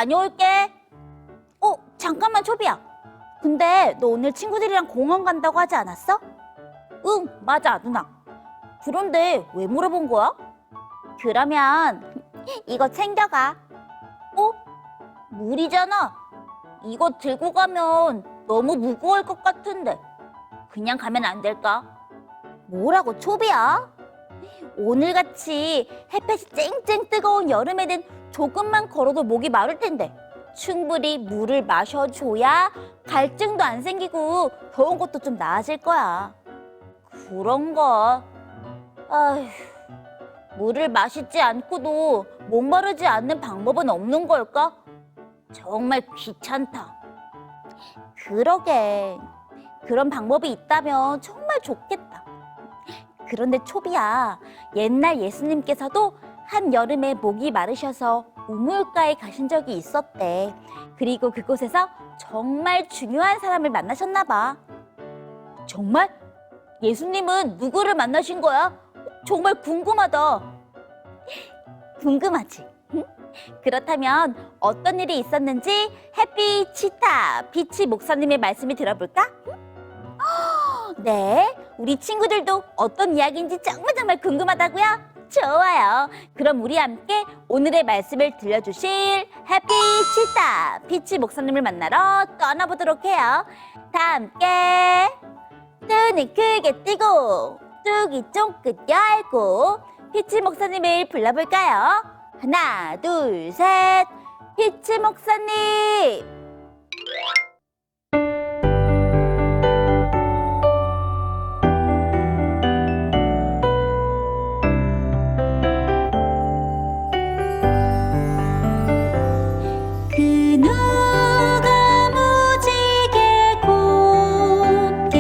다녀올게. 잠깐만, 초비야. 근데 너 오늘 친구들이랑 공원 간다고 하지 않았어? 응, 맞아, 누나. 그런데 왜 물어본 거야? 그러면 이거 챙겨가. 물이잖아. 이거 들고 가면 너무 무거울 것 같은데. 그냥 가면 안 될까? 뭐라고, 초비야? 오늘같이 햇볕이 쨍쨍 뜨거운 여름에는 조금만 걸어도 목이 마를 텐데 충분히 물을 마셔줘야 갈증도 안 생기고 더운 것도 좀 나아질 거야. 그런가? 아휴, 물을 마시지 않고도 목마르지 않는 방법은 없는 걸까? 정말 귀찮다. 그러게. 그런 방법이 있다면 정말 좋겠다. 그런데 초비야, 옛날 예수님께서도 한여름에 목이 마르셔서 우물가에 가신 적이 있었대. 그리고 그곳에서 정말 중요한 사람을 만나셨나 봐. 정말? 예수님은 누구를 만나신 거야? 정말 궁금하다. 궁금하지? 그렇다면 어떤 일이 있었는지 햇빛 치타 비치 목사님의 말씀을 들어볼까? 네, 우리 친구들도 어떤 이야기인지 정말 궁금하다고요? 좋아요. 그럼 우리 함께 오늘의 말씀을 들려주실 햇빛 치타 비치 목사님을 만나러 떠나보도록 해요. 다 함께 눈을 크게 뜨고 뚜기 쫑긋 열고 비치 목사님을 불러볼까요? 하나, 둘, 셋. 비치 목사님! 그 누가 무지개 곱게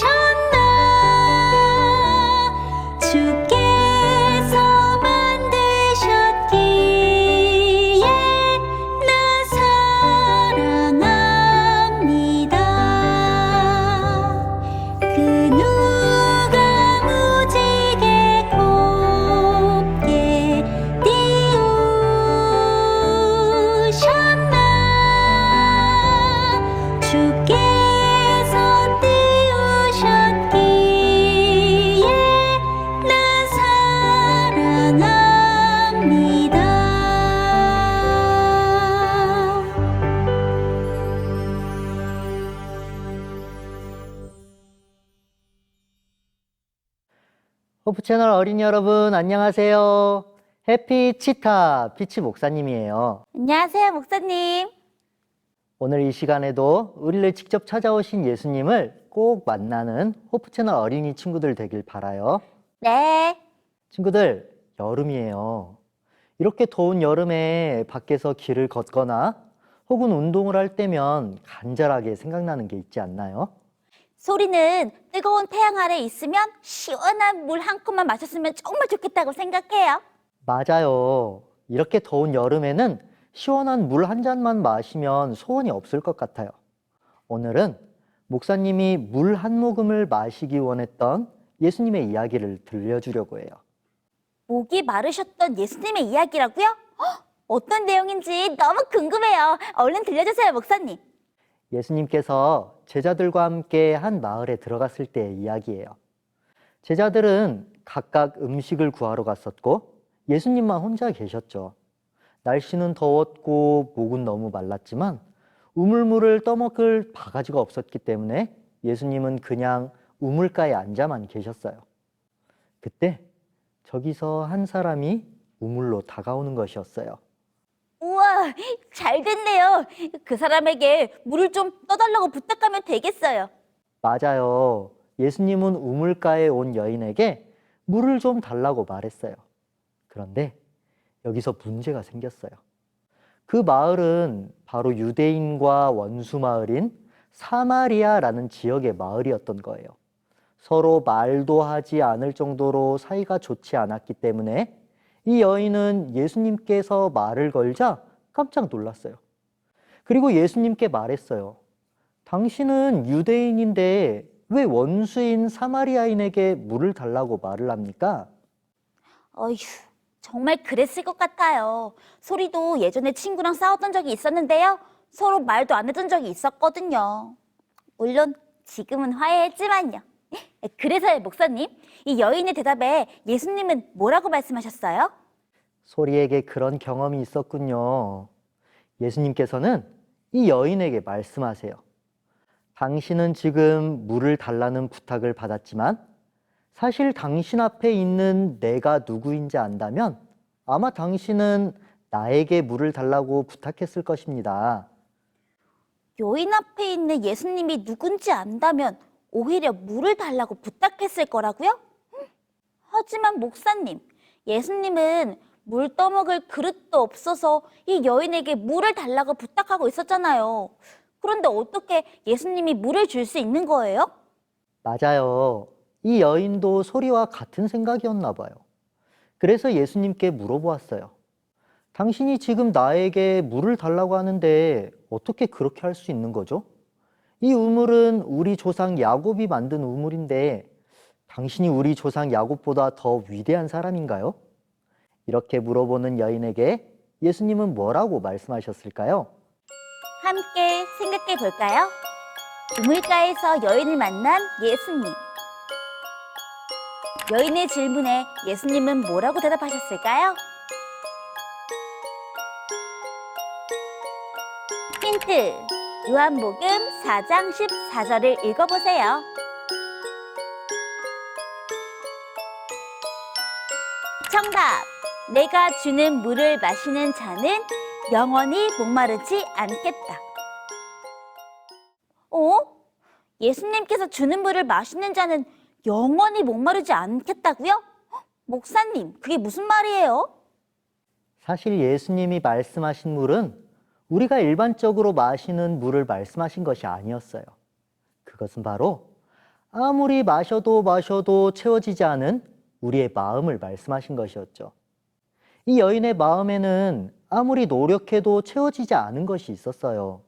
만드셨나 주께서 만드셨기에 나 사랑합니다. 그 누가 무지개 곱게 띄우셨나 주께서 띄우셨기에 나 사랑합니다. 호프 채널 어린이 여러분, 안녕하세요. 해피 치타 피치 목사님이에요. 안녕하세요, 목사님. 오늘 이 시간에도 우리를 직접 찾아오신 예수님을 꼭 만나는 호프 채널 어린이 친구들 되길 바라요. 네. 친구들, 여름이에요. 이렇게 더운 여름에 밖에서 길을 걷거나 혹은 운동을 할 때면 간절하게 생각나는 게 있지 않나요? 소리는 뜨거운 태양 아래 있으면 시원한 물 한 컵만 마셨으면 정말 좋겠다고 생각해요. 맞아요. 이렇게 더운 여름에는 시원한 물 한 잔만 마시면 소원이 없을 것 같아요. 오늘은 목사님이 물 한 모금을 마시기 원했던 예수님의 이야기를 들려주려고 해요. 목이 마르셨던 예수님의 이야기라고요? 어떤 내용인지 너무 궁금해요. 얼른 들려주세요, 목사님. 예수님께서 제자들과 함께 한 마을에 들어갔을 때의 이야기예요. 제자들은 각각 음식을 구하러 갔었고 예수님만 혼자 계셨죠. 날씨는 더웠고 목은 너무 말랐지만 우물물을 떠먹을 바가지가 없었기 때문에 예수님은 그냥 우물가에 앉아만 계셨어요. 그때 저기서 한 사람이 우물로 다가오는 것이었어요. 우와, 잘 됐네요. 그 사람에게 물을 좀 떠달라고 부탁하면 되겠어요. 맞아요. 예수님은 우물가에 온 여인에게 물을 좀 달라고 말했어요. 그런데 여기서 문제가 생겼어요. 그 마을은 바로 유대인과 원수 마을인 사마리아라는 지역의 마을이었던 거예요. 서로 말도 하지 않을 정도로 사이가 좋지 않았기 때문에 이 여인은 예수님께서 말을 걸자 깜짝 놀랐어요. 그리고 예수님께 말했어요. 당신은 유대인인데 왜 원수인 사마리아인에게 물을 달라고 말을 합니까? 어휴, 정말 그랬을 것 같아요. 소리도 예전에 친구랑 싸웠던 적이 있었는데요. 서로 말도 안 해준 적이 있었거든요. 물론 지금은 화해했지만요. 그래서요, 목사님, 이 여인의 대답에 예수님은 뭐라고 말씀하셨어요? 소리에게 그런 경험이 있었군요. 예수님께서는 이 여인에게 말씀하세요. 당신은 지금 물을 달라는 부탁을 받았지만 사실 당신 앞에 있는 내가 누구인지 안다면 아마 당신은 나에게 물을 달라고 부탁했을 것입니다. 여인 앞에 있는 예수님이 누군지 안다면 오히려 물을 달라고 부탁했을 거라고요? 하지만 목사님, 예수님은 물 떠먹을 그릇도 없어서 이 여인에게 물을 달라고 부탁하고 있었잖아요. 그런데 어떻게 예수님이 물을 줄 수 있는 거예요? 맞아요. 이 여인도 소리와 같은 생각이었나 봐요. 그래서 예수님께 물어보았어요. 당신이 지금 나에게 물을 달라고 하는데 어떻게 그렇게 할 수 있는 거죠? 이 우물은 우리 조상 야곱이 만든 우물인데 당신이 우리 조상 야곱보다 더 위대한 사람인가요? 이렇게 물어보는 여인에게 예수님은 뭐라고 말씀하셨을까요? 함께 생각해 볼까요? 우물가에서 여인을 만난 예수님. 여인의 질문에 예수님은 뭐라고 대답하셨을까요? 힌트. 요한복음 4장 14절을 읽어보세요. 정답! 내가 주는 물을 마시는 자는 영원히 목마르지 않겠다. 어? 예수님께서 주는 물을 마시는 자는 영원히 목마르지 않겠다고요? 목사님, 그게 무슨 말이에요? 사실 예수님이 말씀하신 물은 우리가 일반적으로 마시는 물을 말씀하신 것이 아니었어요. 그것은 바로 아무리 마셔도 채워지지 않은 우리의 마음을 말씀하신 것이었죠. 이 여인의 마음에는 아무리 노력해도 채워지지 않은 것이 있었어요.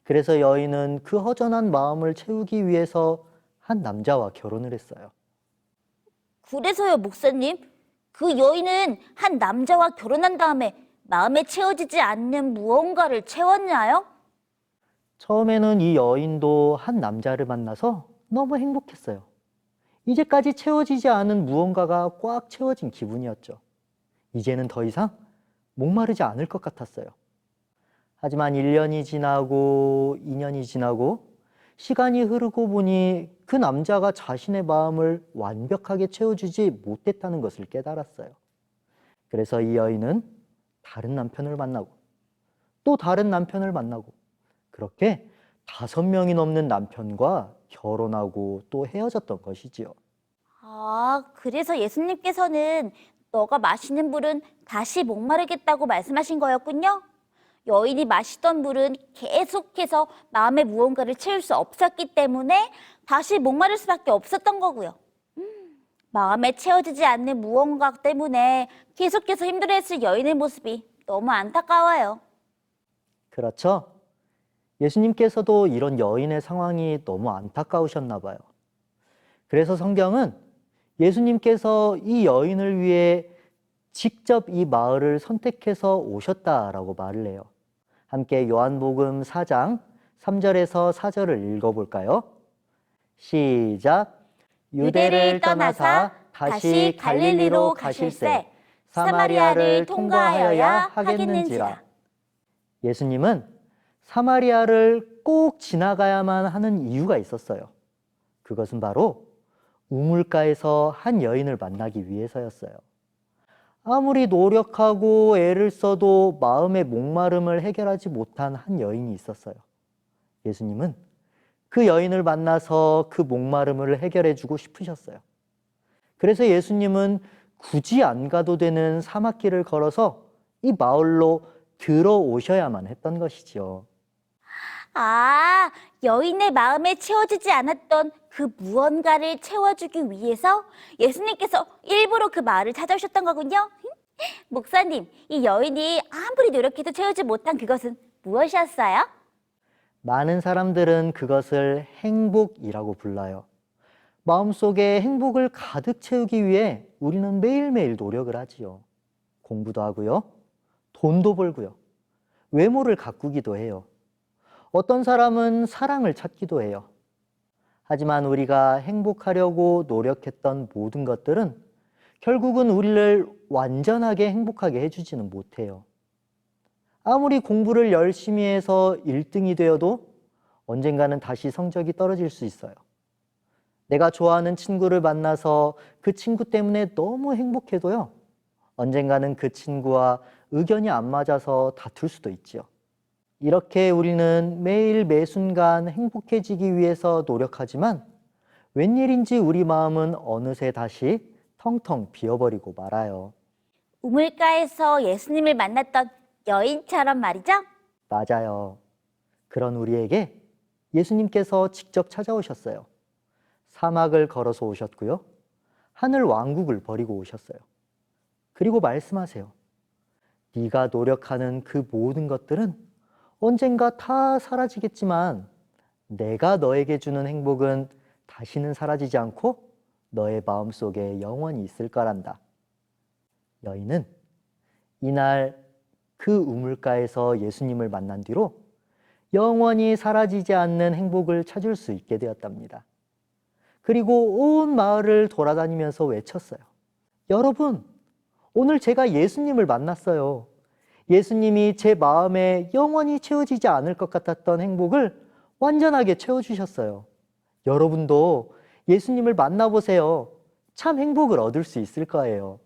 그래서 여인은 그 허전한 마음을 채우기 위해서 한 남자와 결혼을 했어요. 그래서요, 목사님. 그 여인은 한 남자와 결혼한 다음에 마음에 채워지지 않는 무언가를 채웠나요? 처음에는 이 여인도 한 남자를 만나서 너무 행복했어요. 이제까지 채워지지 않은 무언가가 꽉 채워진 기분이었죠. 이제는 더 이상 목마르지 않을 것 같았어요. 하지만 1년이 지나고 2년이 지나고 시간이 흐르고 보니 그 남자가 자신의 마음을 완벽하게 채워주지 못했다는 것을 깨달았어요. 그래서 이 여인은 다른 남편을 만나고 또 다른 남편을 만나고 그렇게 5명이 넘는 남편과 결혼하고 또 헤어졌던 것이지요. 아, 그래서 예수님께서는 너가 마시는 물은 다시 목마르겠다고 말씀하신 거였군요. 여인이 마시던 물은 계속해서 마음의 무언가를 채울 수 없었기 때문에 다시 목마를 수밖에 없었던 거고요. 마음에 채워지지 않는 무언가 때문에 계속해서 힘들어했을 여인의 모습이 너무 안타까워요. 그렇죠? 예수님께서도 이런 여인의 상황이 너무 안타까우셨나 봐요. 그래서 성경은 예수님께서 이 여인을 위해 직접 이 마을을 선택해서 오셨다라고 말을 해요. 함께 요한복음 4장 3절에서 4절을 읽어볼까요? 시작! 유대를 떠나사 다시 갈릴리로 가실새 사마리아를 통과하여야 하겠는지라. 예수님은 사마리아를 꼭 지나가야만 하는 이유가 있었어요. 그것은 바로 우물가에서 한 여인을 만나기 위해서였어요. 아무리 노력하고 애를 써도 마음의 목마름을 해결하지 못한 한 여인이 있었어요. 예수님은 그 여인을 만나서 그 목마름을 해결해 주고 싶으셨어요. 그래서 예수님은 굳이 안 가도 되는 사막길을 걸어서 이 마을로 들어오셔야만 했던 것이지요. 아, 여인의 마음에 채워지지 않았던 그 무언가를 채워주기 위해서 예수님께서 일부러 그 마을을 찾아오셨던 거군요. 목사님, 이 여인이 아무리 노력해도 채우지 못한 그것은 무엇이었어요? 많은 사람들은 그것을 행복이라고 불러요. 마음속에 행복을 가득 채우기 위해 우리는 매일매일 노력을 하지요. 공부도 하고요. 돈도 벌고요. 외모를 가꾸기도 해요. 어떤 사람은 사랑을 찾기도 해요. 하지만 우리가 행복하려고 노력했던 모든 것들은 결국은 우리를 완전하게 행복하게 해주지는 못해요. 아무리 공부를 열심히 해서 1등이 되어도 언젠가는 다시 성적이 떨어질 수 있어요. 내가 좋아하는 친구를 만나서 그 친구 때문에 너무 행복해도요. 언젠가는 그 친구와 의견이 안 맞아서 다툴 수도 있지요. 이렇게 우리는 매일 매순간 행복해지기 위해서 노력하지만 웬일인지 우리 마음은 어느새 다시 텅텅 비어버리고 말아요. 우물가에서 예수님을 만났던 여인처럼 말이죠? 맞아요. 그런 우리에게 예수님께서 직접 찾아오셨어요. 사막을 걸어서 오셨고요. 하늘 왕국을 버리고 오셨어요. 그리고 말씀하세요. 네가 노력하는 그 모든 것들은 언젠가 다 사라지겠지만 내가 너에게 주는 행복은 다시는 사라지지 않고 너의 마음속에 영원히 있을 거란다. 여인은 이날 그 우물가에서 예수님을 만난 뒤로 영원히 사라지지 않는 행복을 찾을 수 있게 되었답니다. 그리고 온 마을을 돌아다니면서 외쳤어요. 여러분, 오늘 제가 예수님을 만났어요. 예수님이 제 마음에 영원히 채워지지 않을 것 같았던 행복을 완전하게 채워주셨어요. 여러분도 예수님을 만나보세요. 참 행복을 얻을 수 있을 거예요.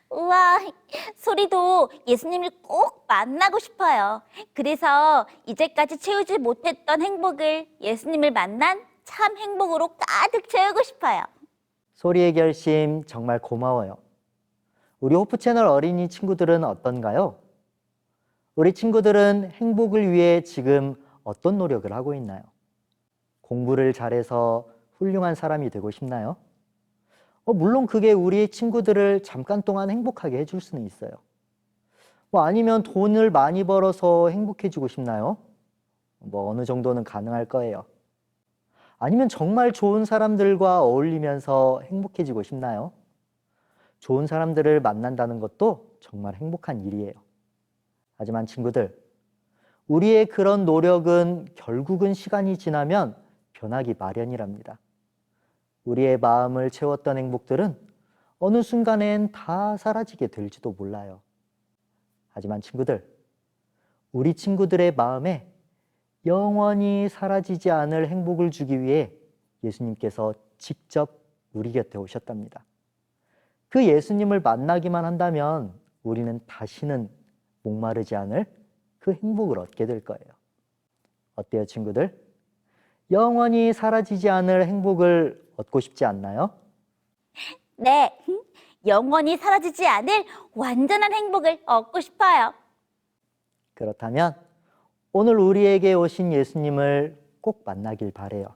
우와, 소리도 예수님을 꼭 만나고 싶어요. 그래서 이제까지 채우지 못했던 행복을 예수님을 만난 참 행복으로 가득 채우고 싶어요. 소리의 결심 정말 고마워요. 우리 호프 채널 어린이 친구들은 어떤가요? 우리 친구들은 행복을 위해 지금 어떤 노력을 하고 있나요? 공부를 잘해서 훌륭한 사람이 되고 싶나요? 물론 그게 우리 친구들을 잠깐 동안 행복하게 해줄 수는 있어요. 아니면 돈을 많이 벌어서 행복해지고 싶나요? 어느 정도는 가능할 거예요. 아니면 정말 좋은 사람들과 어울리면서 행복해지고 싶나요? 좋은 사람들을 만난다는 것도 정말 행복한 일이에요. 하지만 친구들, 우리의 그런 노력은 결국은 시간이 지나면 변하기 마련이랍니다. 우리의 마음을 채웠던 행복들은 어느 순간엔 다 사라지게 될지도 몰라요. 하지만 친구들, 우리 친구들의 마음에 영원히 사라지지 않을 행복을 주기 위해 예수님께서 직접 우리 곁에 오셨답니다. 그 예수님을 만나기만 한다면 우리는 다시는 목마르지 않을 그 행복을 얻게 될 거예요. 어때요, 친구들? 영원히 사라지지 않을 행복을 얻고 싶지 않나요? 네, 영원히 사라지지 않을 완전한 행복을 얻고 싶어요. 그렇다면 오늘 우리에게 오신 예수님을 꼭 만나길 바래요.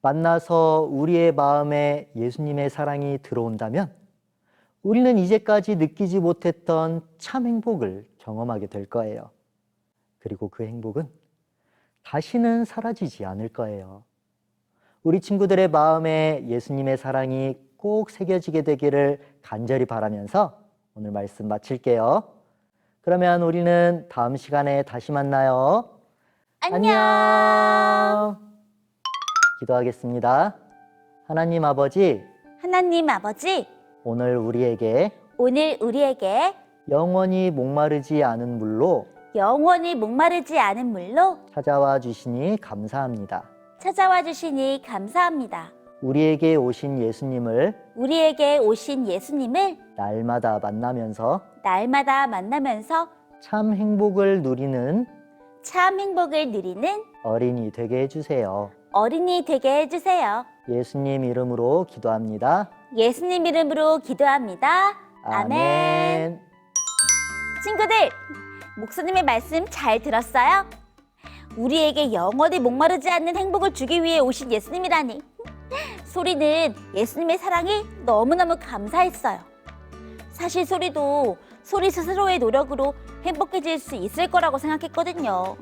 만나서 우리의 마음에 예수님의 사랑이 들어온다면 우리는 이제까지 느끼지 못했던 참 행복을 경험하게 될 거예요. 그리고 그 행복은 다시는 사라지지 않을 거예요. 우리 친구들의 마음에 예수님의 사랑이 꼭 새겨지게 되기를 간절히 바라면서 오늘 말씀 마칠게요. 그러면 우리는 다음 시간에 다시 만나요. 안녕. 기도하겠습니다. 하나님 아버지, 하나님 아버지, 오늘 우리에게 영원히 목마르지 않은 물로 영원히 목마르지 않은 물로 찾아와 주시니 감사합니다. 찾아와 주시니 감사합니다. 우리에게 오신 예수님을 날마다 만나면서 참 행복을 누리는 어린이 되게 해주세요. 어린이 되게 해주세요. 예수님 이름으로 기도합니다. 예수님 이름으로 기도합니다. 아멘. 친구들, 목사님의 말씀 잘 들었어요? 우리에게 영원히 목마르지 않는 행복을 주기 위해 오신 예수님이라니. 소리는 예수님의 사랑이 너무너무 감사했어요. 사실 소리도 소리 스스로의 노력으로 행복해질 수 있을 거라고 생각했거든요.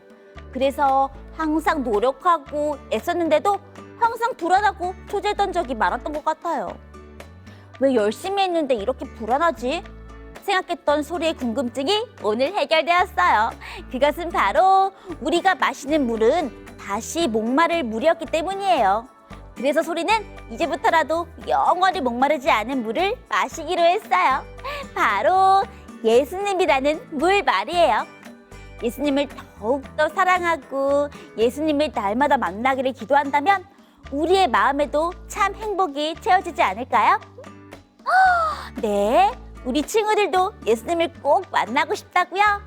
그래서 항상 노력하고 애썼는데도 항상 불안하고 초조했던 적이 많았던 것 같아요. 왜 열심히 했는데 이렇게 불안하지? 생각했던 소리의 궁금증이 오늘 해결되었어요. 그것은 바로 우리가 마시는 물은 다시 목마를 물이었기 때문이에요. 그래서 소리는 이제부터라도 영원히 목마르지 않은 물을 마시기로 했어요. 바로 예수님이라는 물 말이에요. 예수님을 더욱더 사랑하고 예수님을 날마다 만나기를 기도한다면 우리의 마음에도 참 행복이 채워지지 않을까요? 네, 우리 친구들도 예수님을 꼭 만나고 싶다고요?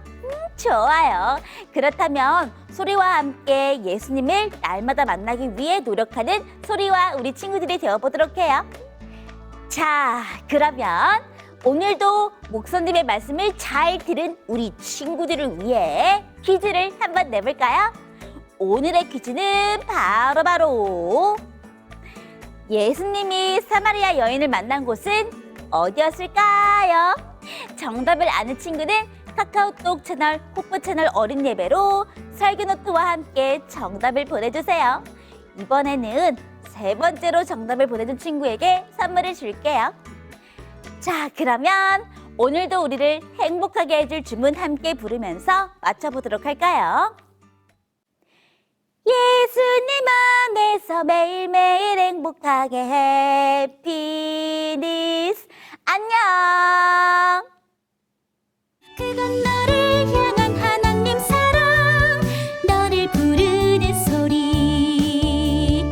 좋아요. 그렇다면 소리와 함께 예수님을 날마다 만나기 위해 노력하는 소리와 우리 친구들이 되어보도록 해요. 자, 그러면 오늘도 목사님의 말씀을 잘 들은 우리 친구들을 위해 퀴즈를 한번 내볼까요? 오늘의 퀴즈는 바로 예수님이 사마리아 여인을 만난 곳은 어디였을까요? 정답을 아는 친구는 카카오톡 채널 호프 채널 어린 예배로 설교노트와 함께 정답을 보내주세요. 이번에는 세 번째로 정답을 보내준 친구에게 선물을 줄게요. 자, 그러면 오늘도 우리를 행복하게 해줄 주문 함께 부르면서 맞춰보도록 할까요? 예수님 안에서 매일매일 행복하게 해피니스 안녕. 그건 너를 향한 하나님 사랑 너를 부르는 소리.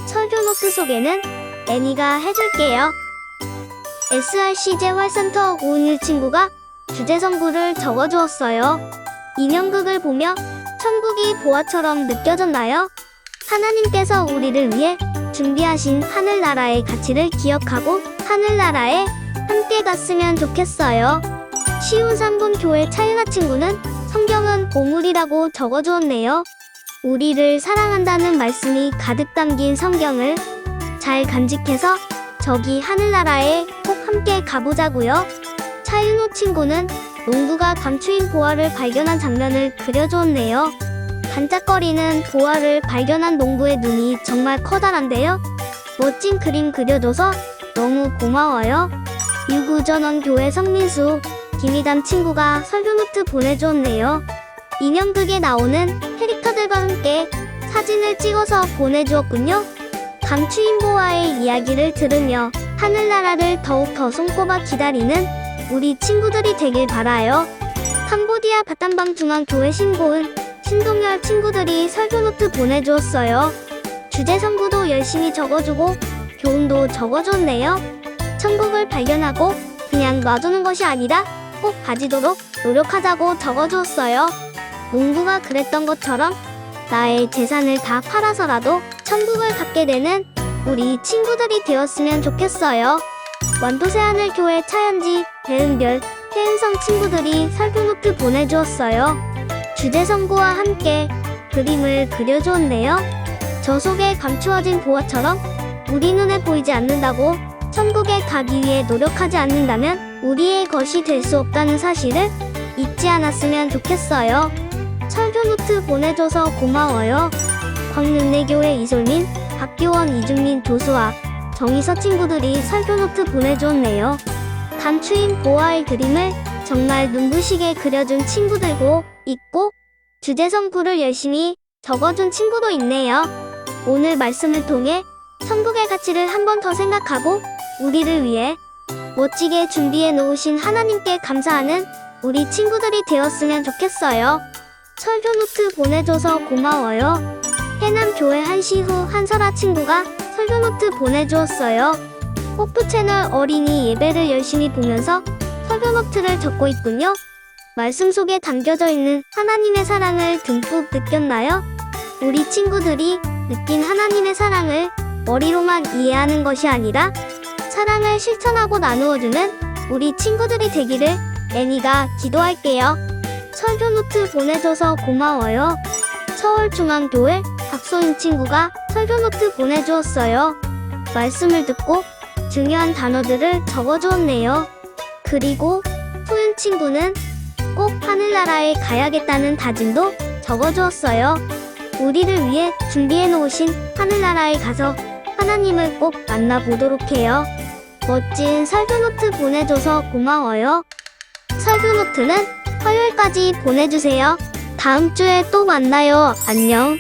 설교노트 소개는 애니가 해줄게요. SRCJ 활센터 511 친구가 주제 성구를 적어주었어요. 인형극을 보며 천국이 보아처럼 느껴졌나요? 하나님께서 우리를 위해 준비하신 하늘나라의 가치를 기억하고 하늘나라에 함께 갔으면 좋겠어요. 시운 3분 교회 차윤아 친구는 성경은 보물이라고 적어주었네요. 우리를 사랑한다는 말씀이 가득 담긴 성경을 잘 간직해서 저기 하늘나라에 꼭 함께 가보자고요. 차윤호 친구는 농부가 감추인 보화를 발견한 장면을 그려주었네요. 반짝거리는 보화를 발견한 농부의 눈이 정말 커다란데요. 멋진 그림 그려줘서 너무 고마워요. 유구전원 교회 성민수, 김희담 친구가 설교노트 보내주었네요. 인형극에 나오는 캐릭터들과 함께 사진을 찍어서 보내주었군요. 감추인 보화의 이야기를 들으며 하늘나라를 더욱더 손꼽아 기다리는 우리 친구들이 되길 바라요. 캄보디아 바탄방 중앙교회 신고은, 신동열 친구들이 설교노트 보내주었어요. 주제 성구도 열심히 적어주고 교훈도 적어줬네요. 천국을 발견하고 그냥 놔두는 것이 아니라 꼭 가지도록 노력하자고 적어주었어요. 농부가 그랬던 것처럼 나의 재산을 다 팔아서라도 천국을 갖게 되는 우리 친구들이 되었으면 좋겠어요. 완도새하늘교회 차현지, 배은별, 태은성 친구들이 설교노트 보내주었어요. 주제 성구와 함께 그림을 그려주었네요. 저 속에 감추어진 보화처럼 우리 눈에 보이지 않는다고 천국에 가기 위해 노력하지 않는다면 우리의 것이 될 수 없다는 사실을 잊지 않았으면 좋겠어요. 설교노트 보내줘서 고마워요. 광릉내교회 이솔민, 박교원, 이준민, 조수아, 정희서 친구들이 설교노트 보내주었네요. 감추인 보화의 그림을 정말 눈부시게 그려준 친구들고 있고 주제 성구를 열심히 적어준 친구도 있네요. 오늘 말씀을 통해 천국의 가치를 한 번 더 생각하고 우리를 위해 멋지게 준비해 놓으신 하나님께 감사하는 우리 친구들이 되었으면 좋겠어요. 설교노트 보내줘서 고마워요. 해남교회 한시후 한설아 친구가 설교노트 보내주었어요. 호프 채널 어린이 예배를 열심히 보면서 설교노트를 적고 있군요. 말씀 속에 담겨져 있는 하나님의 사랑을 듬뿍 느꼈나요? 우리 친구들이 느낀 하나님의 사랑을 머리로만 이해하는 것이 아니라 사랑을 실천하고 나누어주는 우리 친구들이 되기를 애니가 기도할게요. 설교노트 보내줘서 고마워요. 서울중앙교회 박소인 친구가 설교노트 보내주었어요. 말씀을 듣고 중요한 단어들을 적어주었네요. 그리고 소윤 친구는 꼭 하늘나라에 가야겠다는 다짐도 적어주었어요. 우리를 위해 준비해 놓으신 하늘나라에 가서 하나님을 꼭 만나보도록 해요. 멋진 설교노트 보내줘서 고마워요. 설교노트는 화요일까지 보내주세요. 다음 주에 또 만나요. 안녕.